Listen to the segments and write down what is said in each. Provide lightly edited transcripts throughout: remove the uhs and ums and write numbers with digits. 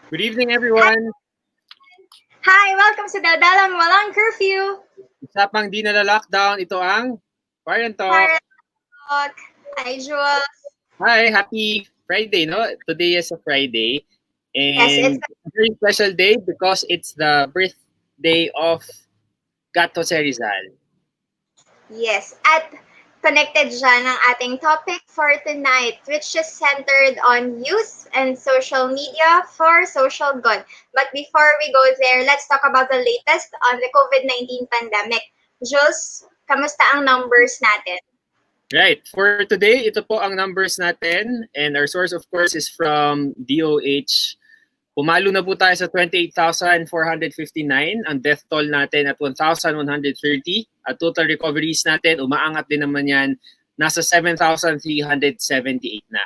Good evening, Hi, everyone. hi, welcome to daldalang walang curfew. Usapang di nalalockdown. Ito ang QuaranTALK. QuaranTALK. Hi, Jules. Hi, happy Friday, no? Today is a Friday. Yes, it's And a very special day because it's the birthday of Gato Rizal. yes. At connected siya ng ating topic for tonight, which is centered on youth and social media for social good. But before we go there, let's talk about the latest on the COVID-19 pandemic. Jules, kamusta ang numbers natin? Right. For today, ito po ang numbers natin. And our source, of course, is from DOH. Pumalo na po tayo sa 28,459. Ang death toll natin at 1,130. At total recoveries natin, umaangat din naman yan. Nasa 7,378 na.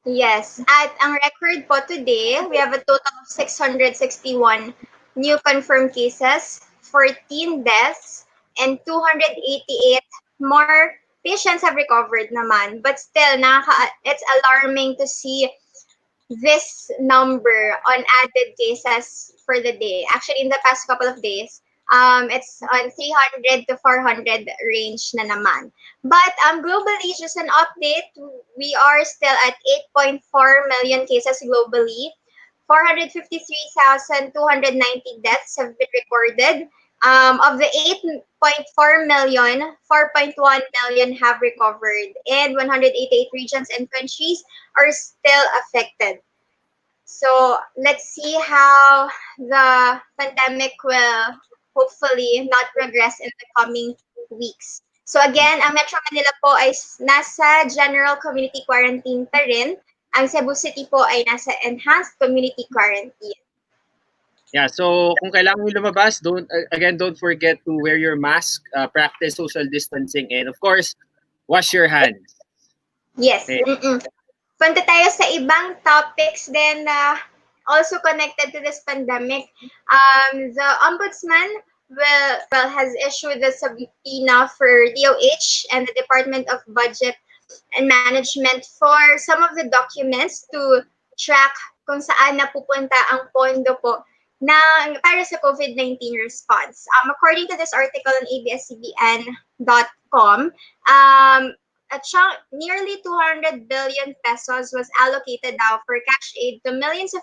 Yes. At ang record po today, we have a total of 661 new confirmed cases, 14 deaths, and 288 more patients have recovered naman. But still, it's alarming to see this number on added cases for the day. Actually, in the past couple of days, it's on 300 to 400 range na naman. But globally, just an update, we are still at 8.4 million cases globally. 453,290 deaths have been recorded. Of the 8.4 million, 4.1 million have recovered, and 188 regions and countries are still affected. So let's see how the pandemic will hopefully not progress in the coming weeks. So again, ang Metro Manila po ay nasa general community quarantine pa rin. Ang Cebu City po ay nasa enhanced community quarantine. Yeah, so kung kailangan nyo lumabas, don't forget to wear your mask, practice social distancing, and of course, wash your hands. Yes. Okay. Punta tayo sa ibang topics din na also connected to this pandemic. The Ombudsman has issued the subpoena for DOH and the Department of Budget and Management for some of the documents to track kung saan napupunta ang pondo po para sa COVID-19 response. According to this article on abscbn.com, nearly 200 billion pesos was allocated now for cash aid to millions of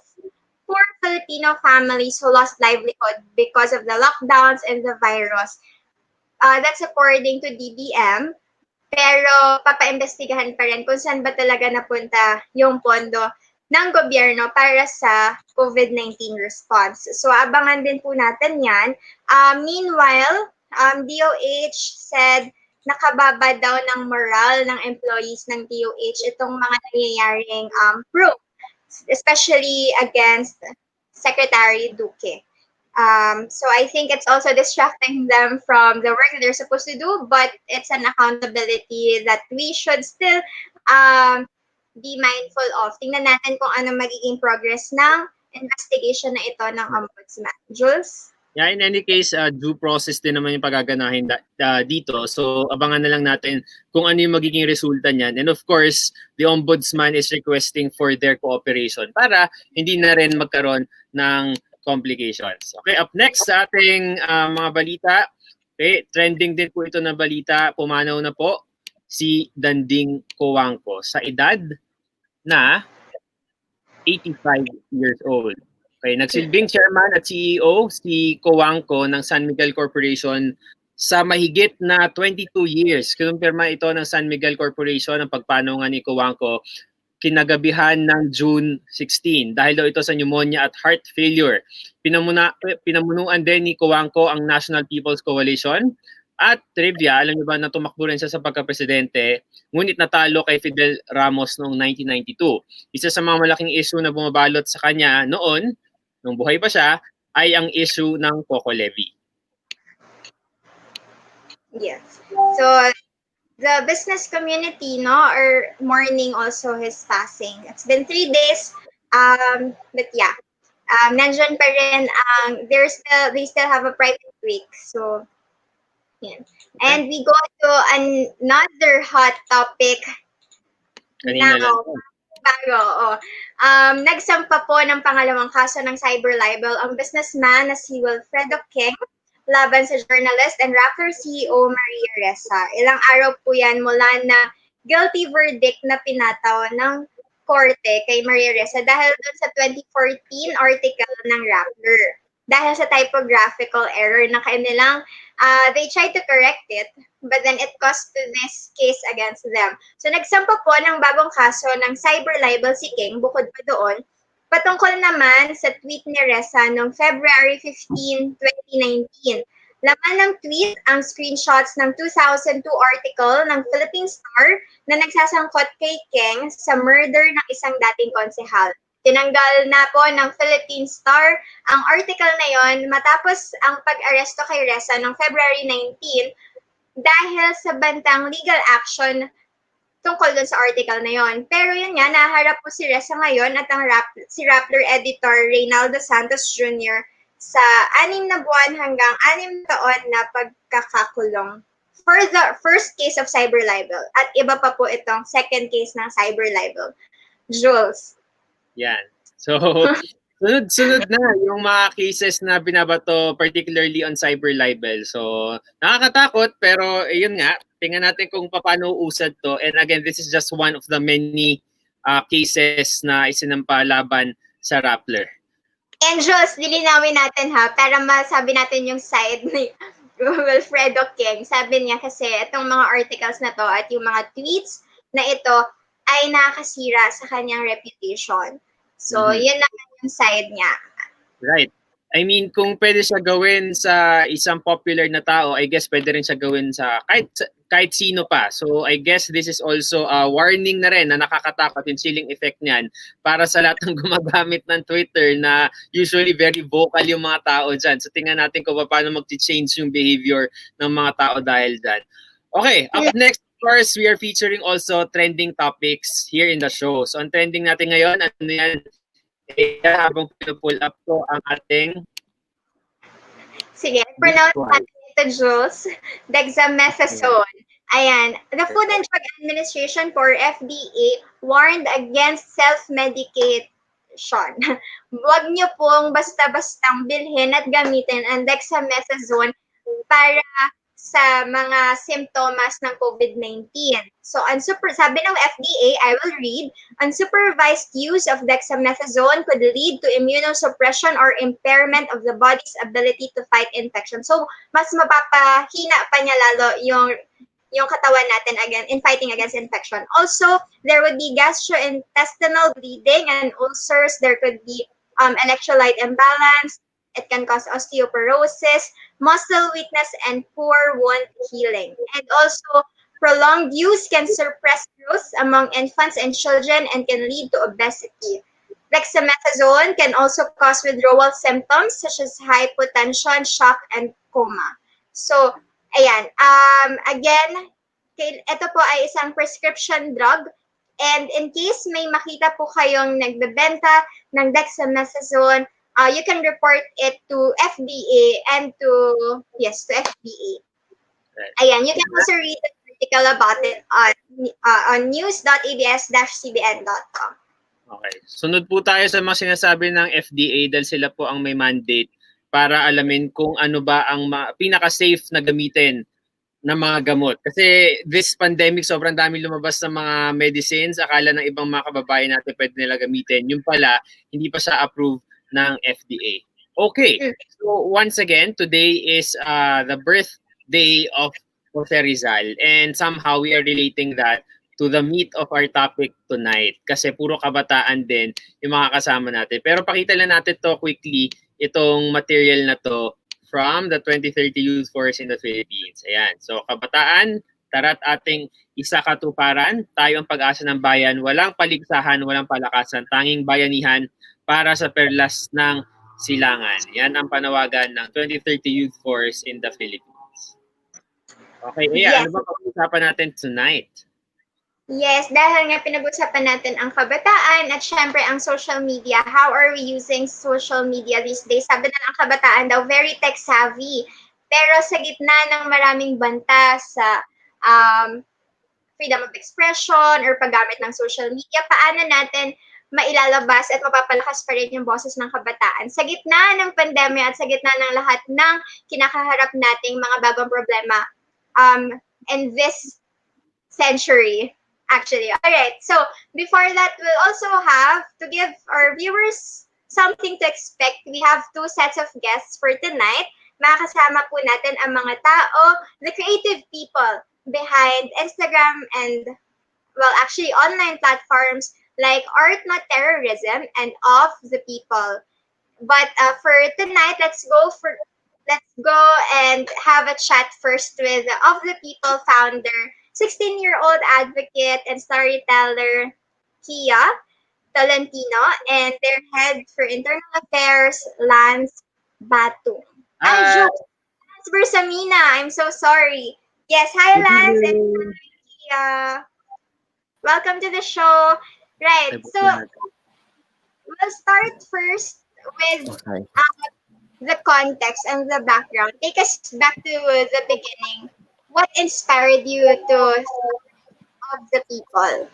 poor Filipino families who lost livelihood because of the lockdowns and the virus. That's according to DBM. Pero papaimbestigahan pa rin kung saan ba talaga napunta yung pondo ng gobyerno para sa COVID-19 response. So abangan din po natin yan. Meanwhile, DOH said nakababa daw ng morale ng employees ng DOH itong mga nangyayaring probe, especially against Secretary Duque. So I think it's also distracting them from the work that they're supposed to do, but it's an accountability that we should still be mindful of. Tingnan natin kung ano magiging progress ng investigation na ito ng Ombudsman. Jules? Yeah, in any case, due process din naman yung pagaganahin dito. So, abangan na lang natin kung ano yung magiging resulta niyan. And of course, the Ombudsman is requesting for their cooperation para hindi na rin magkaroon ng complications. Okay, up next sa ating mga balita. Okay, trending din po ito na balita. Pumanaw na po si Danding Cojuangco sa edad na 85 years old. Okay, nagsilbing chairman at CEO si Cojuangco ng San Miguel Corporation sa mahigit na 22 years. Kinumpirma ito ng San Miguel Corporation ang pagpanungan ni Cojuangco kinagabihan ng June 16 dahil daw ito sa pneumonia at heart failure. Pinamunuan din ni Cojuangco ang National People's Coalition. At trivia, alam niyo ba na tumakbo rin siya sa pagka-presidente, ngunit natalo kay Fidel Ramos noong 1992. Isa sa mga malaking issue na bumabalot sa kanya noon, nung buhay pa siya, ay ang issue ng Coco Levy. Yes. So, the business community, are mourning also his passing. It's been 3 days, but yeah, nandyan pa rin they still have a private week. So, yeah. And we go to another hot topic Kanina now. lang. bago, oo. Nagsampa po ng pangalawang kaso ng cyber libel ang businessman na si Wilfredo Keng laban sa journalist and Rappler CEO Maria Ressa. Ilang araw po yan mula na guilty verdict na pinataw ng korte kay Maria Ressa dahil dun sa 2014 article ng Rappler. Dahil sa typographical error na kanilang, they tried to correct it, but then it caused to this case against them. So nagsampa po ng bagong kaso ng cyber libel si Keng, bukod pa doon, patungkol naman sa tweet ni Ressa noong February 15, 2019. Laman ng tweet ang screenshots ng 2002 article ng Philippine Star na nagsasangkot kay Keng sa murder ng isang dating konsehal. Tinanggal na po ng Philippine Star ang article na yon matapos ang pag-aresto kay Ressa noong February 19 dahil sa bantang legal action tungkol dun sa article na yon. Pero yun nga, naharap po si Ressa ngayon at si Rappler editor Reynaldo Santos Jr. sa 6 na buwan hanggang 6 taon na pagkakakulong for the first case of cyber libel. At iba pa po itong second case ng cyber libel. Jules. Yan. So, sunod na yung mga cases na binabato particularly on cyber libel. So, nakakatakot pero yun nga, tingnan natin kung paano usad to. And again, this is just one of the many cases na isinampa laban sa Rappler. And Jules, lilinawin natin ha, para masabi natin yung side ni Wilfredo Keng. Sabi niya kasi itong mga articles na to at yung mga tweets na ito ay nakakasira sa kanyang reputation. So, yun naman yung side niya. Right. I mean, kung pwede siya gawin sa isang popular na tao, I guess pwede rin siya gawin sa kahit sino pa. So, I guess this is also a warning na rin na nakakatakot yung chilling effect niyan para sa lahat ng gumagamit ng Twitter na usually very vocal yung mga tao dyan. So, tingnan natin kung paano mag-change yung behavior ng mga tao dahil dyan. Okay, up next, of course, we are featuring also trending topics here in the show. So, ang trending natin ngayon, ano yan? Habang pull up ko ang ating sige, pronounce natin ito, Jules. Dexamethasone. Ayan. The Food and Drug Administration for FDA warned against self-medication. Huwag niyo pong basta-bastang bilhin at gamitin ang dexamethasone para sa mga simptomas ng COVID-19. So, sabi ng FDA, I will read, unsupervised use of dexamethasone could lead to immunosuppression or impairment of the body's ability to fight infection. So, mas mapapahina pa niya lalo yung katawan natin in fighting against infection. Also, there would be gastrointestinal bleeding and ulcers. There could be electrolyte imbalance. It can cause osteoporosis, muscle weakness, and poor wound healing. And also, prolonged use can suppress growth among infants and children and can lead to obesity. Dexamethasone can also cause withdrawal symptoms such as hypotension, shock, and coma. So, ayan. Again, ito po ay isang prescription drug. And in case may makita po kayong nagbebenta ng dexamethasone, you can report it to FDA and to FDA. Right. Ayan, you can also read the article about it on news.abs-cbn.com. Okay. Sunod po tayo sa mga sinasabi ng FDA dahil sila po ang may mandate para alamin kung ano ba ang pinaka-safe na gamitin ng mga gamot. Kasi this pandemic, sobrang dami lumabas ng mga medicines. Akala ng ibang mga kababayan natin pwede nila gamitin. Yung pala, hindi pa siya approved ng FDA. Okay, so once again, today is the birthday of Jose Rizal and somehow we are relating that to the meat of our topic tonight kasi puro kabataan din yung mga kasama natin. Pero pakita lang natin to quickly, itong material na to from the 2030 Youth Force in the Philippines. Ayan, so kabataan, tara't ating isa katuparan, tayo ang pag-asa ng bayan, walang paligsahan, walang palakasan, tanging bayanihan, para sa perlas ng silangan. Yan ang panawagan ng 2030 Youth Force in the Philippines. Okay, ano ba pag-usapan natin tonight? Yes, dahil nga pinag-usapan natin ang kabataan at syempre ang social media. How are we using social media these days? Sabi na ang kabataan daw, very tech-savvy. Pero sa gitna ng maraming banta sa freedom of expression or paggamit ng social media, paano natin mailalabas at mapapalakas pa rin yung boses ng kabataan sa gitna ng pandemya at sa gitna ng lahat ng kinakaharap nating mga bagong problema in this century, actually. All right, so before that, we'll also have to give our viewers something to expect. We have two sets of guests for tonight. Makakasama po natin ang mga tao, the creative people behind Instagram and, well, actually online platforms like Art Not Terrorism and Of the People. But for tonight, let's go and have a chat first with Of the People founder, 16-year-old advocate and storyteller Kia Tolentino, and their head for internal affairs, Lance Batu. Jules. Lance Bersamina. I'm so sorry. Yes, hi Lance and hi Kia. Welcome to the show. Right, so we'll start first with the context and the background. Take us back to the beginning. What inspired you to Of the People?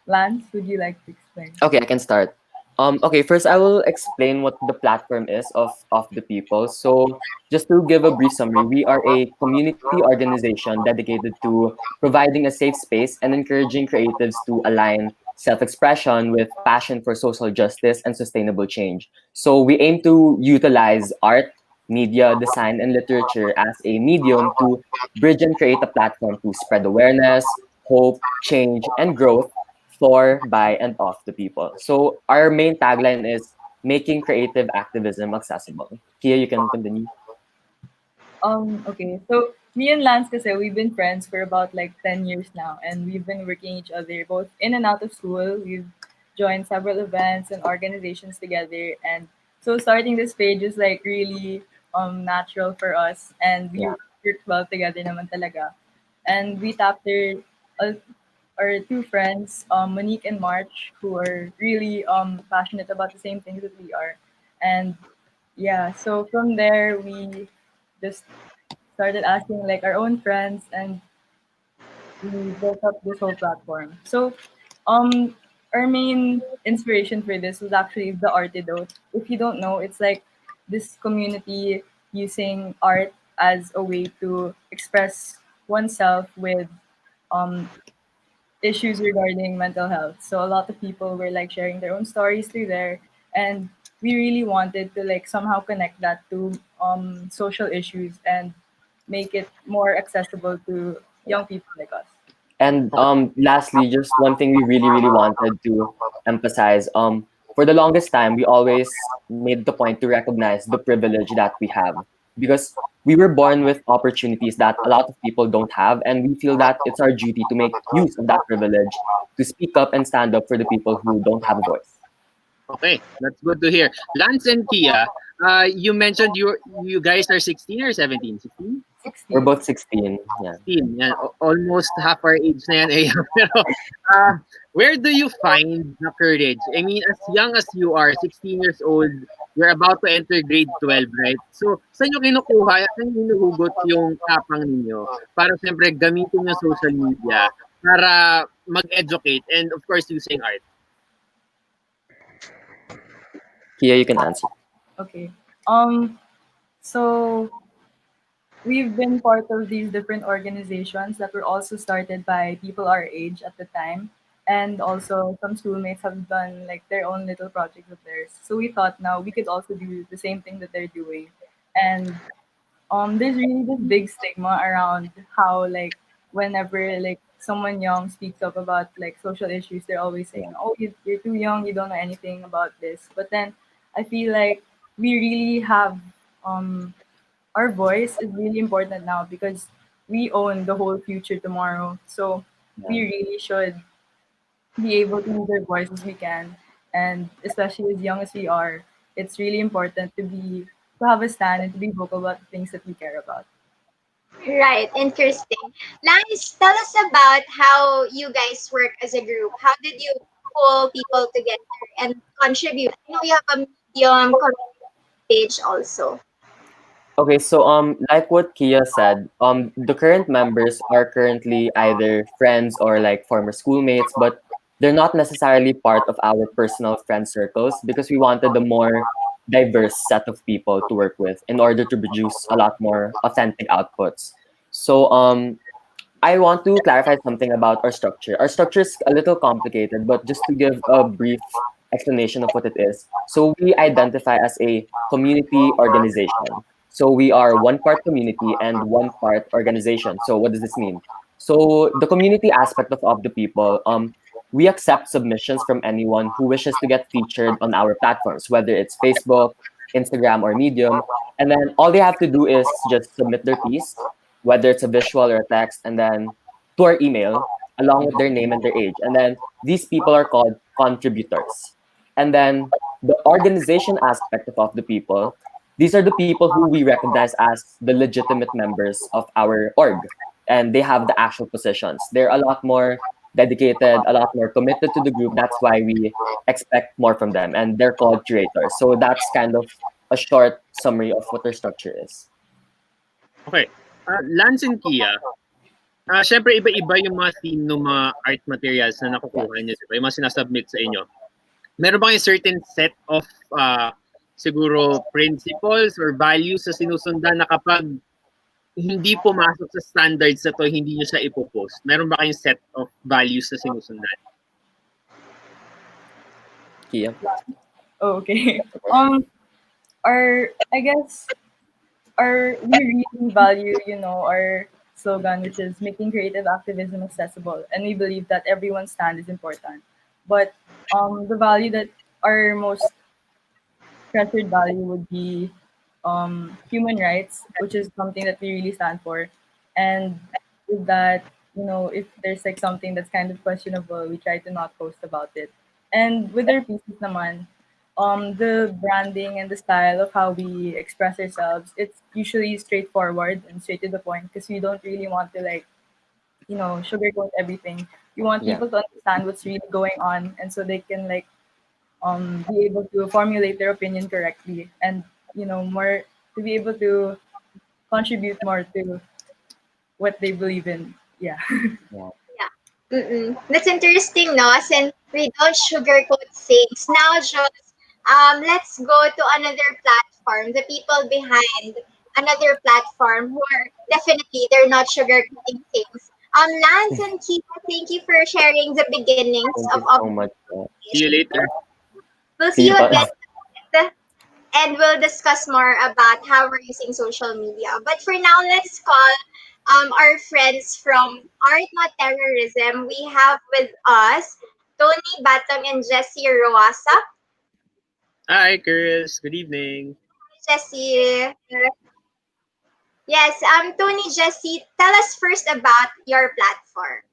Lance, would you like to explain? Okay, I can start. Okay, first I will explain what the platform is of the people. So just to give a brief summary, we are a community organization dedicated to providing a safe space and encouraging creatives to align self-expression with passion for social justice and sustainable change. So we aim to utilize art, media, design, and literature as a medium to bridge and create a platform to spread awareness, hope, change, and growth for, by, and of the people. So our main tagline is making creative activism accessible. Here you can continue. Okay, so me and Lance kasi we've been friends for about like 10 years now, and we've been working each other both in and out of school. We've joined several events and organizations together, and so starting this page is like really natural for us, and we work well together naman talaga. And we tapped our two friends, Monique and March, who are really passionate about the same things that we are. And yeah, so from there we just started asking like our own friends, and we built up this whole platform. So our main inspiration for this was actually the Artidote. If you don't know, it's like this community using art as a way to express oneself with um issues regarding mental health. So a lot of people were like sharing their own stories through there, and we really wanted to like somehow connect that to social issues and make it more accessible to young people like us. And lastly, just one thing we really wanted to emphasize. For the longest time, we always made the point to recognize the privilege that we have, because we were born with opportunities that a lot of people don't have, and we feel that it's our duty to make use of that privilege to speak up and stand up for the people who don't have a voice. Okay, that's good to hear. Lance and Kia, you mentioned you guys are 16 or 17? 16? 16. We're both 16. Yeah. 16. Yan. Almost half our age na yan. Eh. Pero, where do you find the courage? I mean, as young as you are, 16 years old, you're about to enter grade 12, right? So, saan nyo kinukuha, saan nyo hinuhugot yung tapang ninyo para siyempre gamitin yung social media para mag-educate and of course using art? Here you can answer. Okay. So we've been part of these different organizations that were also started by people our age at the time. And also some schoolmates have done like their own little projects of theirs. So we thought now we could also do the same thing that they're doing. And there's really this big stigma around how like whenever like someone young speaks up about like social issues, they're always saying, "Oh, you're too young, you don't know anything about this." But then I feel like we really have our voice is really important now because we own the whole future tomorrow. So we really should be able to use our voice as we can, and especially as young as we are, it's really important to have a stand and to be vocal about the things that we care about. Right, interesting. Lance, tell us about how you guys work as a group. How did you pull people together and contribute? I know you have a Medium community page also. Okay, so like what Kia said, the current members are currently either friends or like former schoolmates, but they're not necessarily part of our personal friend circles because we wanted a more diverse set of people to work with in order to produce a lot more authentic outputs. So I want to clarify something about our structure. Our structure is a little complicated, but just to give a brief explanation of what it is. So we identify as a community organization. So we are one part community and one part organization. So what does this mean? So the community aspect of the people, we accept submissions from anyone who wishes to get featured on our platforms, whether it's Facebook, Instagram, or Medium. And then all they have to do is just submit their piece, whether it's a visual or a text, and then to our email along with their name and their age. And then these people are called contributors. And then the organization aspect of the people, these are the people who we recognize as the legitimate members of our org. And they have the actual positions. They're a lot more dedicated, a lot more committed to the group. That's why we expect more from them. And they're called curators. So that's kind of a short summary of what their structure is. Okay. Lance and Kia, syempre iba-iba yung mga theme ng mga art materials na nakukuha niyo, diba? Yung mga sinasubmit sa inyo. Meron ba kayong certain set of siguro principles or values na sinusundan na kapag hindi pumasok sa standards na to, hindi nyo siya ipopost? Meron ba kayong set of values na sinusundan? Kia? Oh, okay. I guess we really value, our slogan, which is making creative activism accessible, and we believe that everyone's stand is important. But the value that our most treasured value would be human rights, which is something that we really stand for. And with that, if there's like something that's kind of questionable, we try to not post about it. And with our pieces naman, the branding and the style of how we express ourselves, it's usually straightforward and straight to the point because we don't really want to sugarcoat everything. We want Yeah. people to understand what's really going on, and so they can be able to formulate their opinion correctly, and more to be able to contribute more to what they believe in. Yeah. That's interesting, no? Since we don't sugarcoat things. Now, Jules, let's go to another platform. The people behind another platform who are definitely they're not sugarcoating things. Lance and Kiko, thank you for sharing the beginnings Thank of you so much. See you later. We'll See see you you pa. again, and we'll discuss more about how we're using social media. But for now, let's call our friends from Art Not Terrorism. We have with us Tony Batang and Jessie Roasa. Hi, girls. Good evening. Jessie. Yes, Tony, Jessie, tell us first about your platform.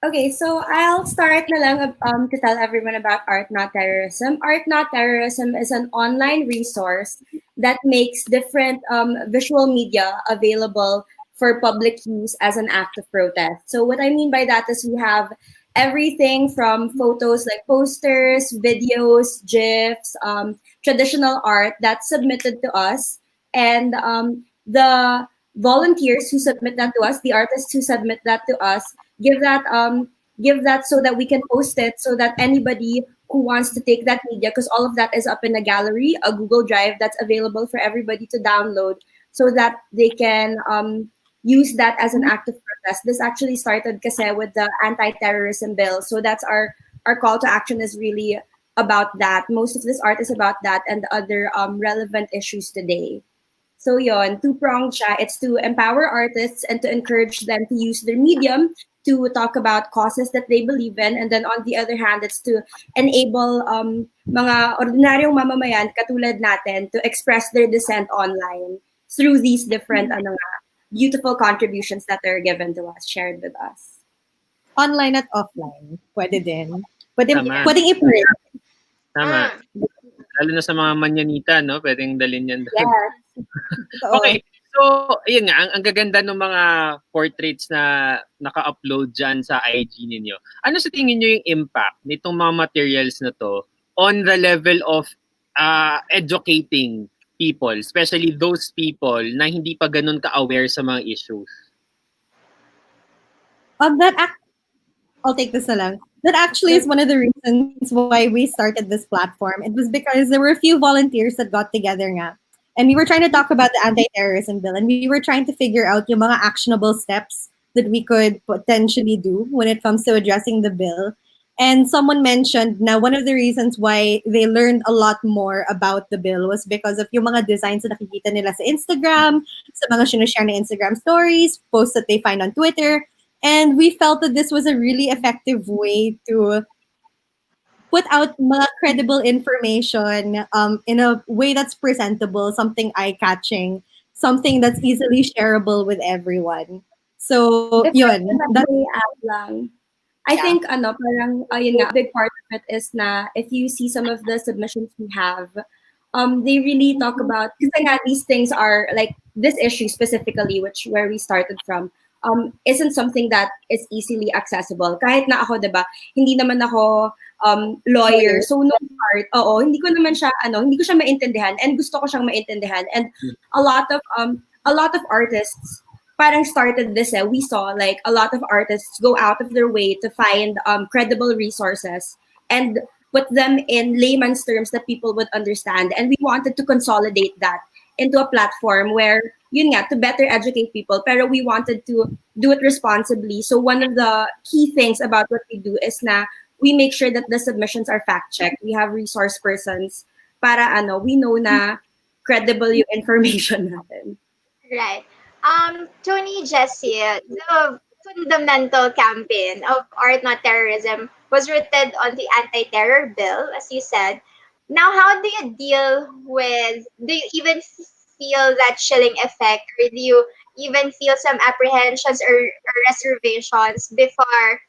Okay, so I'll start na lang to tell everyone about Art Not Terrorism. Art Not Terrorism is an online resource that makes different visual media available for public use as an act of protest. So what I mean by that is we have everything from photos like posters, videos, GIFs, traditional art that's submitted to us, and the volunteers who submit that to us, the artists who submit that to us, give that so that we can post it so that anybody who wants to take that media, because all of that is up in a gallery, a Google Drive that's available for everybody to download so that they can use that as an act of protest. This actually started kasi with the anti-terrorism bill. So that's our call to action is really about that. Most of this art is about that and the other relevant issues today. So yon, two-pronged siya. It's to empower artists and to encourage them to use their medium to talk about causes that they believe in. And then on the other hand, it's to enable mga ordinaryong mamamayan katulad natin to express their dissent online through these different beautiful contributions that are given to us, shared with us. Online at offline. Pwede din. Pwedeng Tama. i-print. Tama. Lalo na sa mga manyanita, no? Pwedeng dalhin yan doon. Yes. Okay. So, ayun nga, ang gaganda ng mga portraits na naka-upload dyan sa IG ninyo. Ano sa tingin nyo yung impact nitong mga materials na to on the level of educating people, especially those people na hindi pa ganun ka-aware sa mga issues? I'll take this na lang. That actually is one of the reasons why we started this platform. It was because there were a few volunteers that got together nga. And we were trying to talk about the anti-terrorism bill, and we were trying to figure out yung mga actionable steps that we could potentially do when it comes to addressing the bill. And someone mentioned now one of the reasons why they learned a lot more about the bill was because of yung mga designs na nakikita nila sa Instagram, sa mga sinashare na Instagram stories, posts that they find on Twitter. And we felt that this was a really effective way to put out mga credible information in a way that's presentable, something eye-catching, something that's easily shareable with everyone. So, yun. That's lang. I think parang yun nga, a big part of it is na if you see some of the submissions we have, they really talk about, kasi nga these things are like this issue specifically, where we started from, isn't something that is easily accessible. Kahit na ako, 'di ba, hindi naman ako lawyer. So no part, hindi ko naman siya hindi ko siya maintindihan, and gusto ko siyang maintindihan. And a lot of artists parang started this. We saw like a lot of artists go out of their way to find credible resources and put them in layman's terms that people would understand. And we wanted to consolidate that into a platform where, yun nga, to better educate people, pero we wanted to do it responsibly. So one of the key things about what we do is na we make sure that the submissions are fact-checked. We have resource persons para we know na credible yung information natin. Right. Tony, Jessie, the fundamental campaign of Art Not Terrorism was rooted on the anti-terror bill, as you said. Now, how do you deal with, do you even feel that chilling effect, or do you even feel some apprehensions or reservations before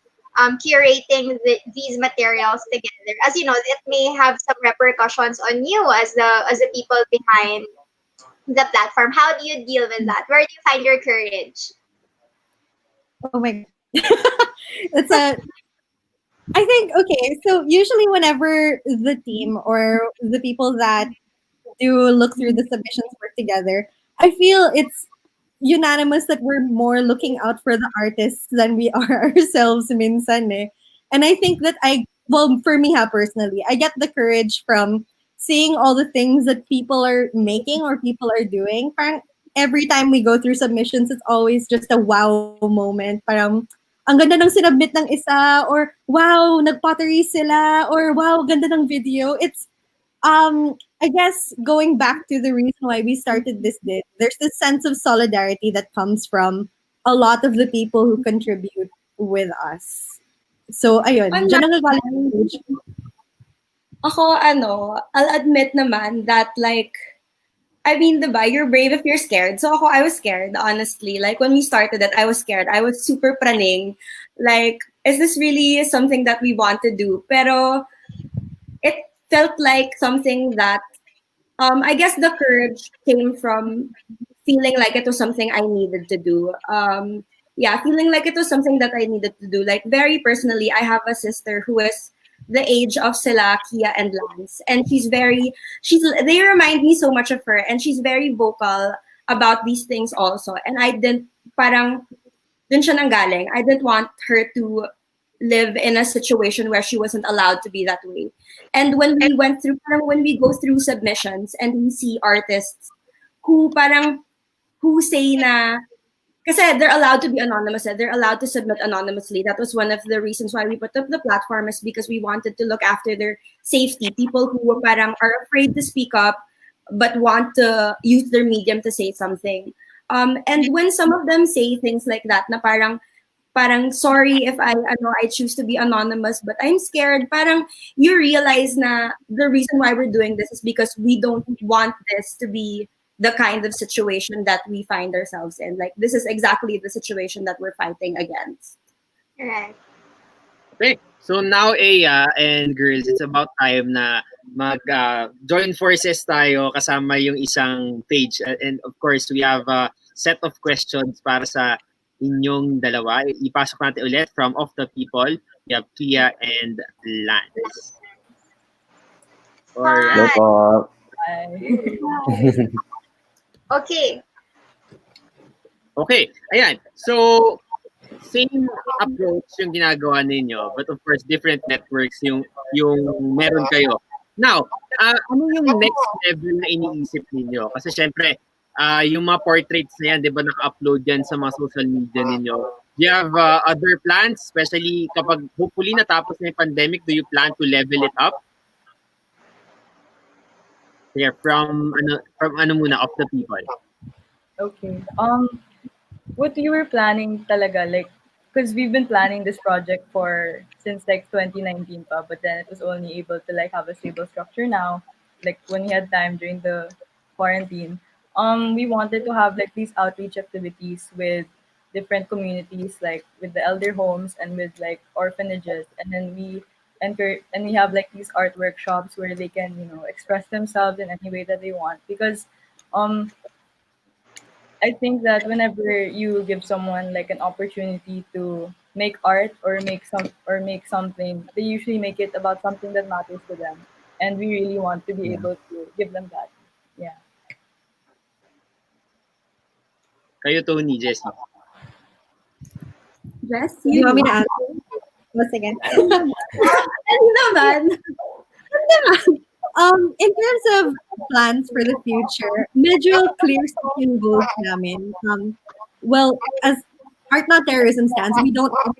curating these materials together? As you know, it may have some repercussions on you as the people behind the platform. How do you deal with that? Where do you find your courage? Oh my God. I think, okay, so usually whenever the team or the people that do look through the submissions work together, I feel it's unanimous that we're more looking out for the artists than we are ourselves minsan eh. And I think that for me personally, I get the courage from seeing all the things that people are making or people are doing. Parang every time we go through submissions, it's always just a wow moment. Parang ang ganda ng sinubmit ng isa, or wow, nagpottery sila, or wow, ganda ng video. It's I guess going back to the reason why we started this bit, there's this sense of solidarity that comes from a lot of the people who contribute with us. So ayun, dyan ang nagaling. Ako, I'll admit naman that like, I mean, diba, you're brave if you're scared. So ako, I was scared, honestly. Like when we started it, I was scared. I was super praning. Like, is this really something that we want to do? Pero it felt like something that, I guess the courage came from feeling like it was something I needed to do. Feeling like it was something that I needed to do. Like very personally, I have a sister who is the age of Sila, Kia, and Lance. And they remind me so much of her, and she's very vocal about these things also. And I didn't, parang, dun siya nanggaling. I didn't want her to live in a situation where she wasn't allowed to be that way. And when we go through submissions and we see artists who say na, kasi they're allowed to be anonymous, they're allowed to submit anonymously. That was one of the reasons why we put up the platform, is because we wanted to look after their safety. People who are afraid to speak up but want to use their medium to say something. And when some of them say things like that, na parang sorry if I choose to be anonymous, but I'm scared. Parang you realize na the reason why we're doing this is because we don't want this to be the kind of situation that we find ourselves in. Like, this is exactly the situation that we're fighting against. Right. Okay. So now, Aya and girls, it's about time na join forces tayo kasama yung isang page. And of course, we have a set of questions para sa inyong dalawa. Ipasok natin ulit from Of the People. We have Kia and Lance. Hi. Hello po. Bye. Okay. Okay, ayan. So, same approach yung ginagawa ninyo, but of course, different networks yung meron kayo. Now, ano yung next level na iniisip ninyo? Kasi syempre, yung mga portraits na yan, di ba, naka-upload yan sa mga social media ninyo. Do you have other plans, especially kapag hopefully natapos na yung pandemic, do you plan to level it up? Yeah, from ano muna, of the people. Okay. What you were planning talaga, like, because we've been planning this project since like 2019 pa, but then it was only able to like have a stable structure now, like when we had time during the quarantine. We wanted to have like these outreach activities with different communities, like with the elder homes and with like orphanages, and then we have like these art workshops where they can, you know, express themselves in any way that they want, because um I think that whenever you give someone like an opportunity to make art or make something, they usually make it about something that matters to them, and we really want to be able to give them that. Yeah. Kayo, Tony, Jessie. Jess, Do you want me to answer? Once again. Ano naman? In terms of plans for the future, medyo clear sa yung goals namin. Well, as Art Not Terrorism stands, we don't want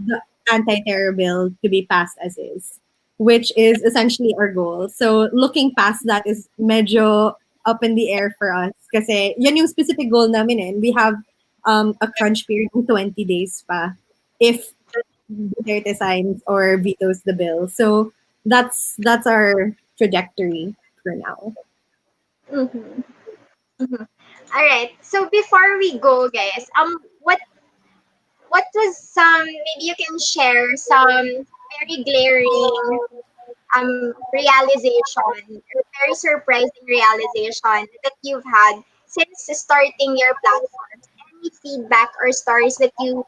the anti-terror bill to be passed as is, which is essentially our goal. So looking past that is medyo up in the air for us. Kasi yan yung specific goal namin and we have a crunch period of 20 days pa if Duterte signs or vetoes the bill. So that's our trajectory for now. Mm-hmm. Mm-hmm. All right. So before we go, guys, what was some, maybe you can share some very glaring realization, very surprising realization that you've had since starting your platforms? Any feedback or stories that you've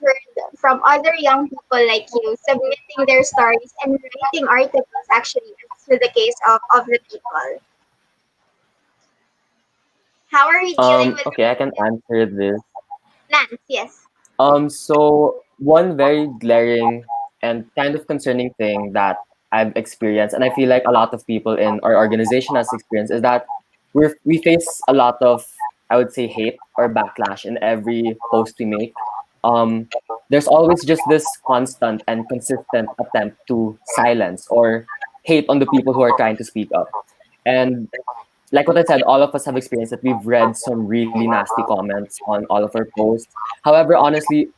heard from other young people like you submitting their stories and writing articles, actually, as with the case of the people? How are we dealing with Okay, I can answer this. Lance? Yes. So one very glaring and kind of concerning thing that I've experienced, and I feel like a lot of people in our organization has experienced, is that we face a lot of, I would say, hate or backlash in every post we make. There's always just this constant and consistent attempt to silence or hate on the people who are trying to speak up. And like what I said, all of us have experienced that we've read some really nasty comments on all of our posts. However, honestly,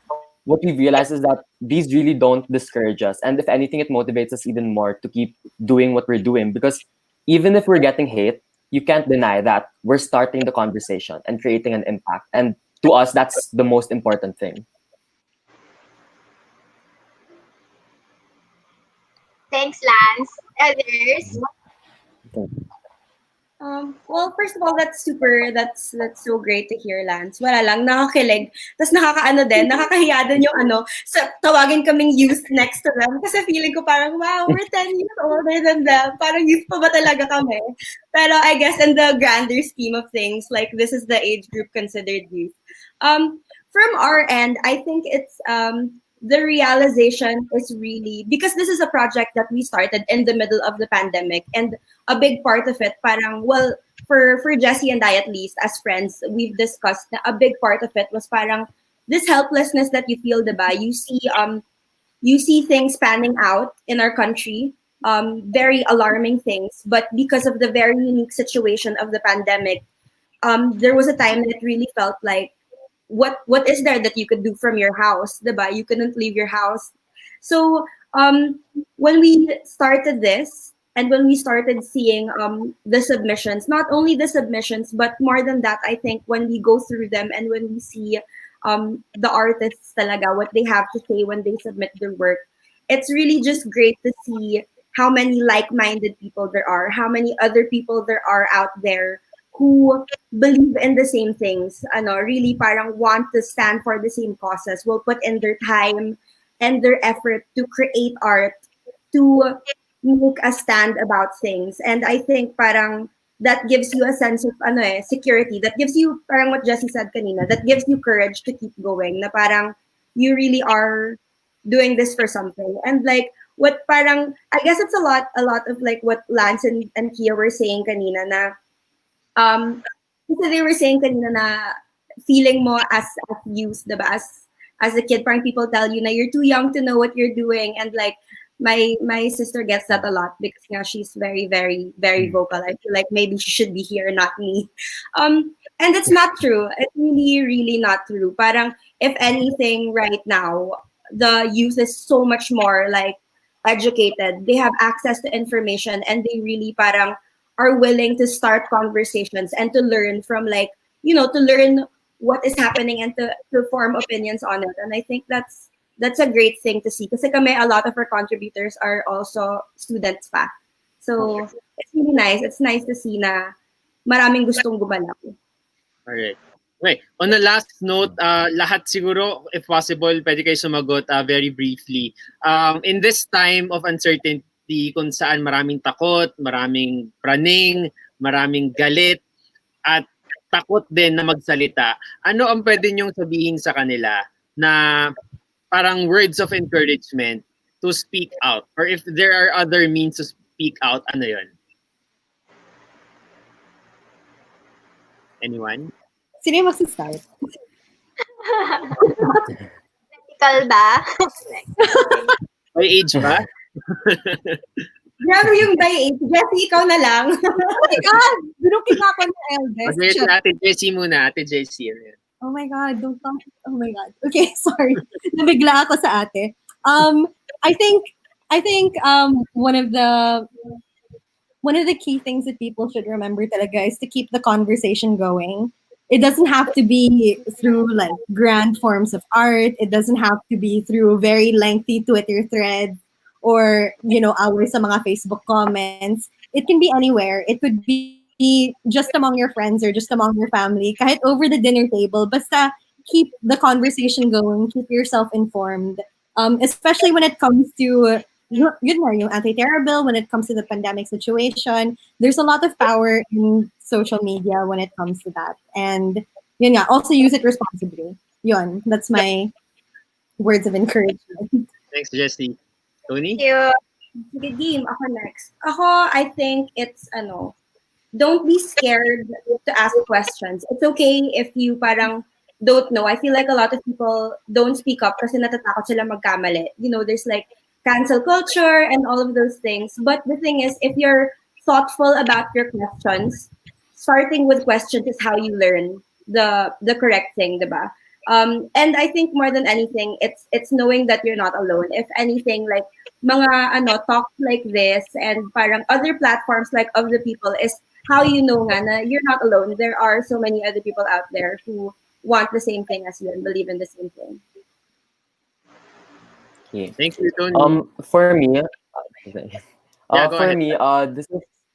what we've realized is that these really don't discourage us. And if anything, it motivates us even more to keep doing what we're doing. Because even if we're getting hate, you can't deny that we're starting the conversation and creating an impact. And to us, that's the most important thing. Thanks, Lance. Others? Well, first of all, that's so great to hear, Lance. Wala lang, nakakilig. Tapos nakakaano din, nakakahiya din yung tawagin kaming youth next to them. Kasi feeling ko parang, wow, we're 10 years older than them. Parang youth pa ba talaga kami? Pero I guess in the grander scheme of things, like this is the age group considered youth. From our end, I think it's the realization is really, because this is a project that we started in the middle of the pandemic, and a big part of it, parang, well, for Jessie and I, at least as friends, we've discussed na a big part of it was parang this helplessness that you feel, diba? You see things panning out in our country, very alarming things, but because of the very unique situation of the pandemic, there was a time that it really felt like, what is there that you could do from your house, diba? You couldn't leave your house. So when we started this, and when we started seeing the submissions, not only the submissions, but more than that, I think when we go through them and when we see the artists talaga, what they have to say when they submit their work, it's really just great to see how many like-minded people there are, how many other people there are out there who believe in the same things, really parang want to stand for the same causes, will put in their time and their effort to create art, to make a stand about things. And I think parang that gives you a sense of security, that gives you parang what Jessie said kanina, that gives you courage to keep going, na parang you really are doing this for something. And like what parang I guess it's a lot of like what Lance and Kia were saying kanina na kasi they were saying kanina na feeling mo as youth, diba? As a kid, parang people tell you na you're too young to know what you're doing, and like my sister gets that a lot because she's very very very vocal. I feel like maybe she should be here, not me. And it's not true. It's really really not true. Parang if anything, right now the youth is so much more like educated. They have access to information, and they really parang are willing to start conversations and to learn from like to learn what is happening and to form opinions on it. And I think that's a great thing to see kasi kami, a lot of our contributors are also students pa. So it's really nice. It's nice to see na maraming gustong gumalaw. Alright. Okay. On the last note, lahat siguro, if possible, pwede kayo sumagot very briefly. In this time of uncertainty, kung saan maraming takot, maraming praning, maraming galit, at takot din na magsalita, ano ang pwede niyong sabihin sa kanila na parang words of encouragement to speak out? Or if there are other means to speak out, ano yun? Anyone? Sino yung magsistart? Medical ba? By age ba? Grabe yung by age. Jessie, ikaw na lang. Oh my God! Binuking ako ng eldest. Okay, si Ate Jessie muna. Ate Jessie. Oh my God, don't talk. Oh my God. Okay, sorry. Nabigla ako sa ate. I think one of the key things that people should remember talaga is to keep the conversation going. It doesn't have to be through like grand forms of art. It doesn't have to be through very lengthy Twitter threads or, hours sa mga Facebook comments. It can be anywhere. It could be just among your friends or just among your family. Kahit over the dinner table. Basta keep the conversation going. Keep yourself informed. Especially when it comes to yung anti-terror bill, when it comes to the pandemic situation. There's a lot of power in social media when it comes to that. And yun nga, also use it responsibly. Yun, that's my words of encouragement. Thanks, Jessie. Tony? Thank you. Sige, Deem, ako next. Ako, I think it's don't be scared to ask questions. It's okay if you parang don't know. I feel like a lot of people don't speak up kasi natatakot sila magkamali. There's like cancel culture and all of those things. But the thing is, if you're thoughtful about your questions, starting with questions is how you learn the correct thing, diba? And I think more than anything, it's knowing that you're not alone. If anything, like mga talk like this and parang other platforms like of the people is how you know nga na you're not alone. There are so many other people out there who want the same thing as you and believe in the same thing. Okay. Thank you, Tony. For me, Go ahead.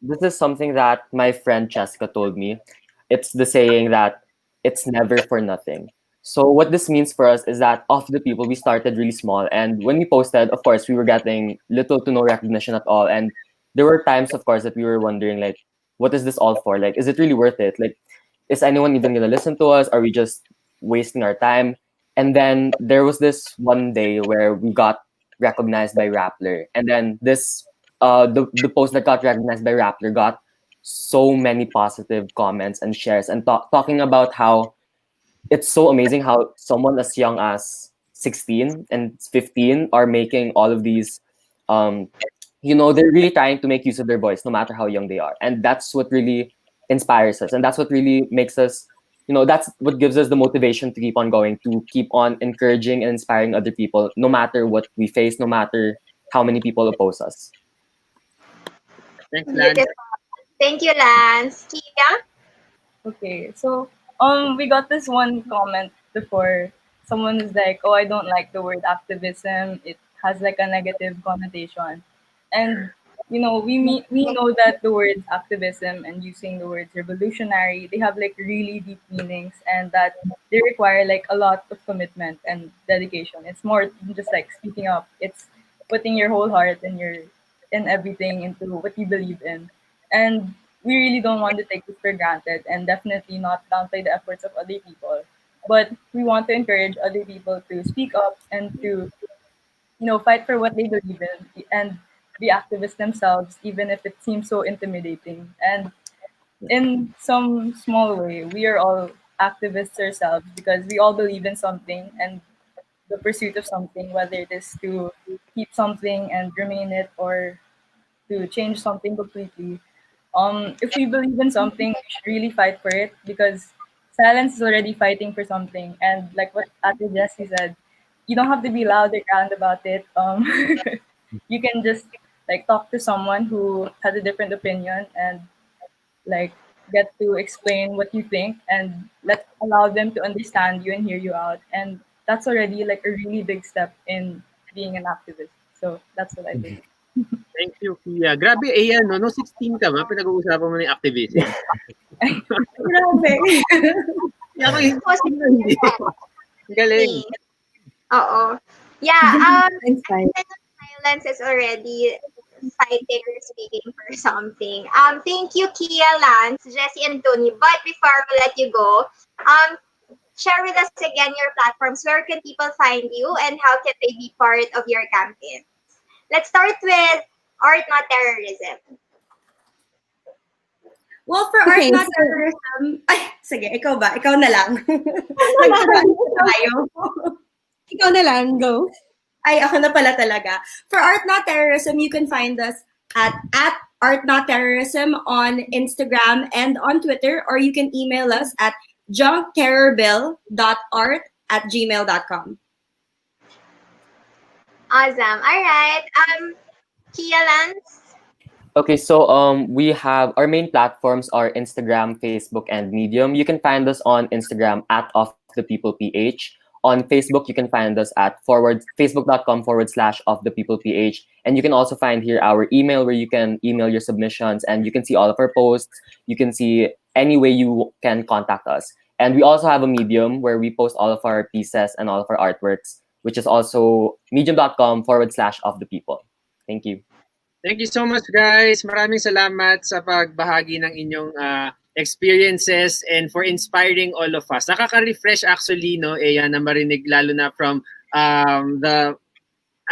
this is something that my friend Cheska told me. It's the saying that it's never for nothing. So what this means for us is that of the people, we started really small. And when we posted, of course, we were getting little to no recognition at all. And there were times, of course, that we were wondering, like, what is this all for? Like, is it really worth it? Like, is anyone even going to listen to us? Are we just wasting our time? And then there was this one day where we got recognized by Rappler. And then this, the post that got recognized by Rappler got so many positive comments and shares and talking about how it's so amazing how someone as young as 16 and 15 are making all of these, they're really trying to make use of their voice no matter how young they are. And that's what really inspires us. And that's what really makes us, that's what gives us the motivation to keep on going, to keep on encouraging and inspiring other people, no matter what we face, no matter how many people oppose us. Thanks, Lance. Thank you, Lance. Kia? Okay, so we got this one comment before. Someone is like, "Oh, I don't like the word activism. It has like a negative connotation," and we know that the words activism and using the words revolutionary, they have like really deep meanings, and that they require like a lot of commitment and dedication. It's more than just like speaking up. It's putting your whole heart and everything into what you believe in. And we really don't want to take this for granted and definitely not downplay the efforts of other people. But we want to encourage other people to speak up and to, fight for what they believe in and be activists themselves, even if it seems so intimidating. And in some small way, we are all activists ourselves because we all believe in something and the pursuit of something, whether it is to keep something and remain it or to change something completely. If we believe in something, we should really fight for it because silence is already fighting for something. And like what Ate Jessie said, you don't have to be loud or grand about it. You can just like talk to someone who has a different opinion and like get to explain what you think and let allow them to understand you and hear you out. And that's already like a really big step in being an activist. So that's what I believe. Thank you, Kia. Grabe, Ayan, no? Nung 16 ka ba, pinag-uusapan mo na yung activism. Grabe. Ako hindi. Galing. Oo. Yeah, Inspired. silence is already fighting or speaking for something. Thank you, Kia, Lance, Jessie, and Tony. But before we let you go, share with us again your platforms. Where can people find you and how can they be part of your campaign? Let's start with Art Not Terrorism. Well, for Art Okay, Not so- Terrorism, ay, sige, ikaw ba? Ikaw na lang. Tayo. Ikaw na lang, go. Ay, ako na pala talaga. For Art Not Terrorism, you can find us at Art Not Terrorism on Instagram and on Twitter, or you can email us at junkterrorbill.art@gmail.com. Awesome. All right. Kia, Lance. Okay, so we have our main platforms are Instagram, Facebook, and Medium. You can find us on Instagram at Of the People PH. On Facebook, you can find us at facebook.com/Of the People PH. And you can also find here our email where you can email your submissions and you can see all of our posts. You can see any way you can contact us. And we also have a Medium where we post all of our pieces and all of our artworks, which is also medium.com/Of the People. Thank you. Thank you so much, guys. Maraming salamat sa pagbahagi ng inyong experiences and for inspiring all of us. Nakaka-refresh actually, no, na marinig lalo na from the,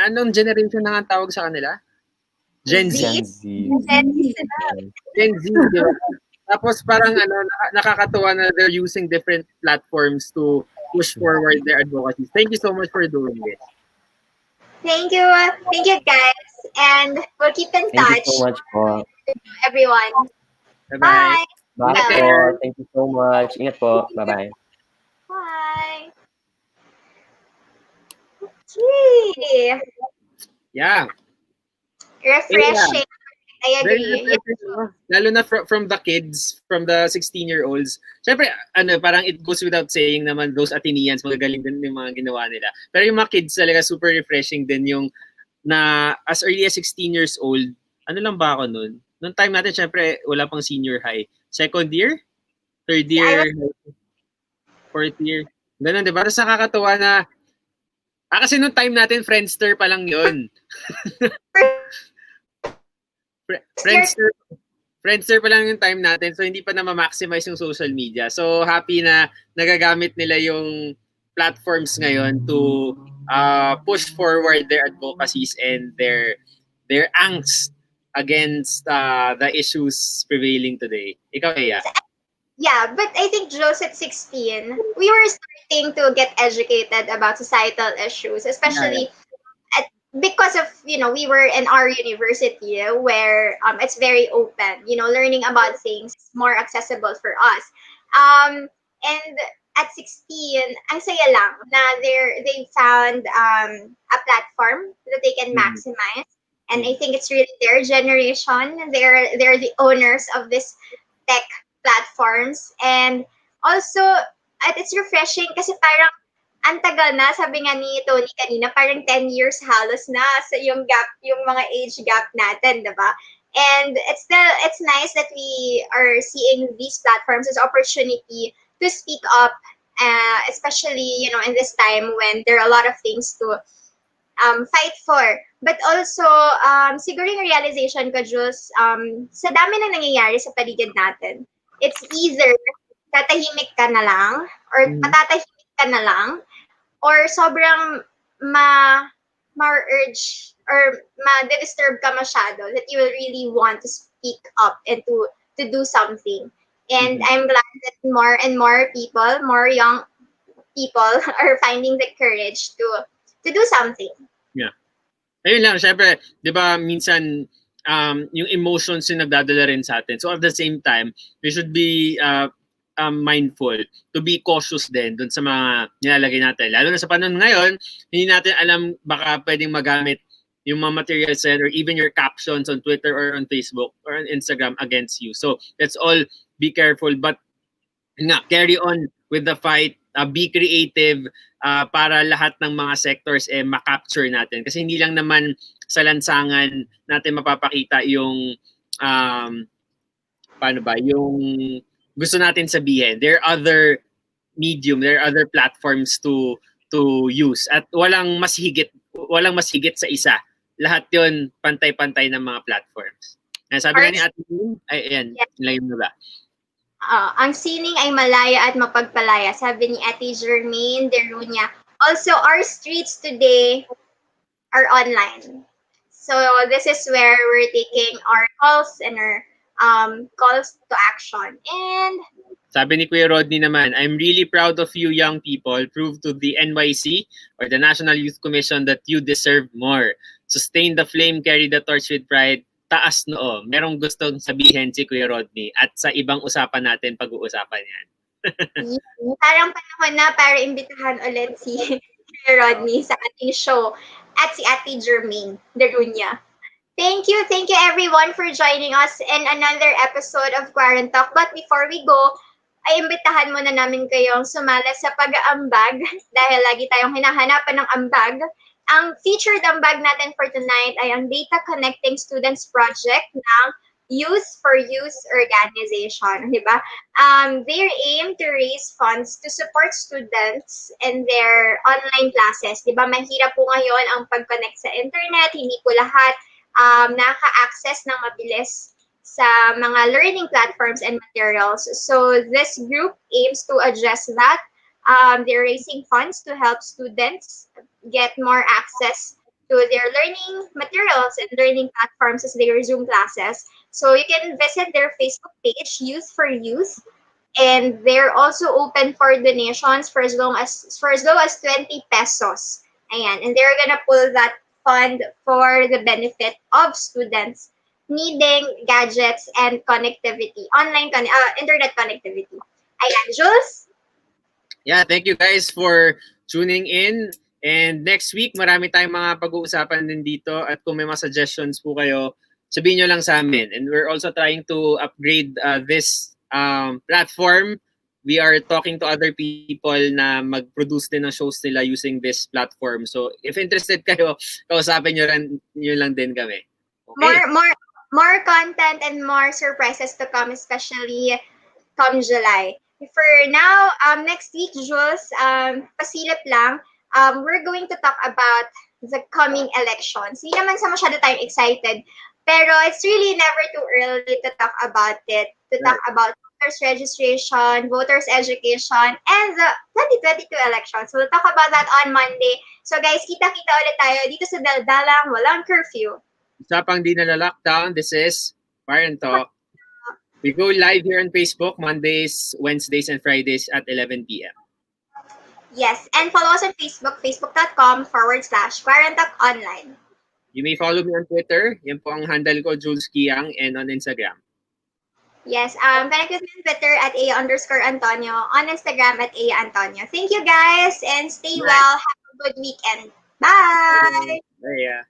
anong generation na nga tawag sa kanila? Gen Z. Gen Z. Gen Z, di ba? Tapos parang nakakatuwa na they're using different platforms to push forward their advocacy. Thank you so much for doing this. Thank you. Thank you, guys. And we'll keep in touch. Thank you so much po. Everyone. Bye-bye. Bye. Bye po. Thank you so much. Ingat po. Bye-bye. Bye. Okay. Yeah. Refreshing. I Very agree. refreshing, no? Lalo na from the kids, from the 16-year-olds. Siyempre, parang it goes without saying naman, those Athenians, magagaling din yung mga ginawa nila. Pero yung mga kids talaga, super refreshing din yung na as early as 16 years old, ano lang ba ako nun? Noong time natin, syempre, wala pang senior high. Second year? Third year? Fourth year? Ganun, di ba? Tapos nakakatuwa na, kasi noong time natin, Friendster pa lang yun. Friendster pa lang yung time natin, so hindi pa na ma-maximize yung social media. So happy na nagagamit nila yung platforms ngayon to push forward their advocacies and their angst against the issues prevailing today. Ikaw, Ea? Yeah, but I think, Jules, at 16, we were starting to get educated about societal issues, especially because of, we were in our university where it's very open, learning about things more accessible for us. And at 16, ang saya lang na they found a platform that they can maximize. And I think it's really their generation. They're the owners of this tech platforms. And also, it's refreshing kasi parang ang tagal na, sabi nga ni Tony kanina, parang 10 years halos na sa yung mga age gap natin, diba? And it's nice that we are seeing these platforms as opportunity to speak up, especially, in this time when there are a lot of things to fight for. But also, siguro yung realization ko, Jules, sa dami na nangyayari sa paligid natin, it's either tatahimik ka na lang, or matatahimik ka na lang, or sobrang ma-urge or ma-disturb ka masyado that you will really want to speak up and to do something. And I'm glad that more and more people, more young people are finding the courage to do something. Yeah. Ayun lang, syempre, di ba, minsan, yung emotions yung nagdadala rin sa atin. So at the same time, we should be mindful to be cautious din dun sa mga nilalagay natin. Lalo na sa panahon ngayon, hindi natin alam baka pwedeng magamit yung mga materials or even your captions on Twitter or on Facebook or on Instagram against you. So let's all be careful, but carry on with the fight, be creative, para lahat ng mga sectors ma-capture natin. Kasi hindi lang naman sa lansangan natin mapapakita yung yung gusto natin sabihin. There are other there are other platforms to use. At walang mas higit sa isa. Lahat 'yon pantay-pantay ng mga platforms. Sabi nga ni Ate Jules, ayan, nilagay mo ba? Ang sining ay malaya at mapagpalaya, sabi ni Ate Jermaine Derunya. Also, our streets today are online. So this is where we're taking our calls and our calls to action. And sabi ni Kuya Rodney naman, I'm really proud of you young people. Prove to the NYC or the National Youth Commission that you deserve more. Sustain the flame, carry the torch with pride. Taas noo. Merong gustong sabihin si Kuya Rodney at sa ibang usapan natin pag-uusapan yan. Parang panahon na para imbitahan ulit si Kuya Rodney sa ating show at si Ate Jermaine Derunya. Thank you everyone for joining us in another episode of QuaranTALK. But before we go, ay imbitahan muna namin kayong sumala sa pag-aambag dahil lagi tayong hinahanapan ng ambag. Ang featured ambag natin for tonight ay ang Data Connecting Students Project ng Youth for Youth Organization, di ba? Their aim to raise funds to support students in their online classes. Di ba? Mahirap po ngayon ang pag-connect sa internet, hindi po lahat nakaka-access ng mabilis sa mga learning platforms and materials. So this group aims to address that. They're raising funds to help students get more access to their learning materials and learning platforms as they resume classes. So you can visit their Facebook page, Youth for Youth, and they're also open for donations for as low as 20 pesos. Ayan, and they're gonna pull that fund for the benefit of students needing gadgets and connectivity, internet connectivity. Ayan, Jules? Yeah, thank you guys for tuning in. And next week, marami tayong mga pag-uusapan din dito. At kung may mga suggestions po kayo, sabihin nyo lang sa amin. And we're also trying to upgrade this platform. We are talking to other people na mag-produce din ng shows nila using this platform. So if interested kayo, kausapin nyo lang din kami. Okay. More content and more surprises to come, especially come July. For now, next week, Jules, pasilip lang, we're going to talk about the coming elections. Hindi naman sa masyado tayong excited, pero it's really never too early to talk about it, to talk about voters registration, voters education, and the 2022 elections. So we'll talk about that on Monday. So guys, kita-kita ulit tayo dito sa Daldalang, Walang Curfew. Usapang di nalalockdown. This is QuaranTALK. We go live here on Facebook Mondays, Wednesdays, and Fridays at 11 p.m. Yes, and follow us on Facebook, facebook.com/QuaranTALK online. You may follow me on Twitter. Yan po ang handle ko, Jules Guiang, and on Instagram. Yes, connect with me on Twitter at @a_Antonio, on Instagram at @a_Antonio. Thank you guys, and stay well. Have a good weekend. Bye! Bye.